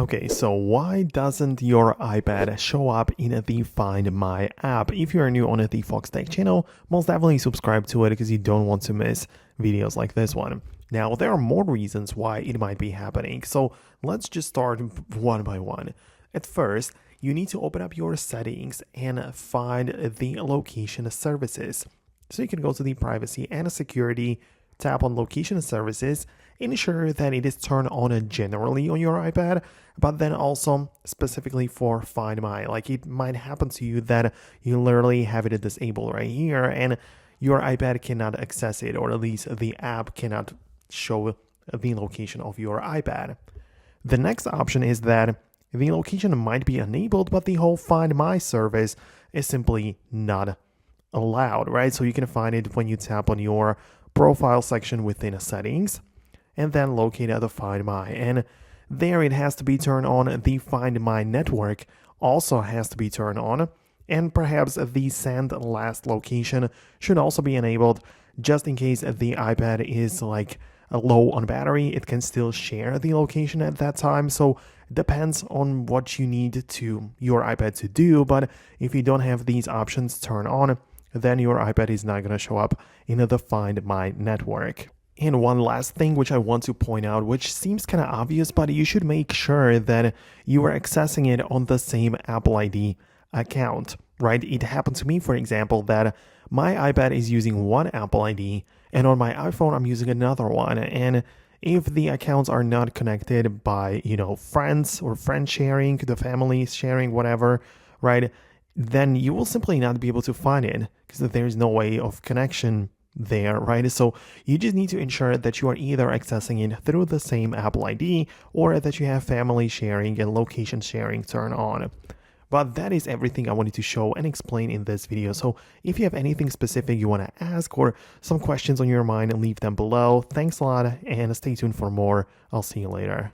Okay, so why doesn't your iPad show up in the Find My app? If you're new on the Foxtecc channel, most definitely subscribe to it because you don't want to miss videos like this one. Now, there are more reasons why it might be happening, so let's just start one by one. At first, you need to open up your settings and find the location services. So you can go to the privacy and security, tap on location services, ensure that it is turned on generally on your iPad, but then also specifically for Find My. Like it might happen to you that you literally have it disabled right here and your iPad cannot access it, or at least the app cannot show the location of your iPad. The next option is that the location might be enabled, but the whole Find My service is simply not allowed, right? So you can find it when you tap on your profile section within settings and then locate the Find My. And there it has to be turned on. The Find My network also has to be turned on. And perhaps the send last location should also be enabled just in case the iPad is like low on battery. It can still share the location at that time. So it depends on what you need to your iPad to do. But if you don't have these options turned on, then your iPad is not going to show up in the Find My network. And one last thing which I want to point out, which seems kind of obvious, but you should make sure that you are accessing it on the same Apple ID account, right? It happened to me, for example, that my iPad is using one Apple ID and on my iPhone I'm using another one. And if the accounts are not connected by, friends or friend sharing, the family sharing, whatever, right? Then you will simply not be able to find it because there's no way of connection there, right? So you just need to ensure that you are either accessing it through the same Apple ID or that you have family sharing and location sharing turned on. But that is everything I wanted to show and explain in this video. So if you have anything specific you want to ask or some questions on your mind, leave them below. Thanks a lot and stay tuned for more. I'll see you later.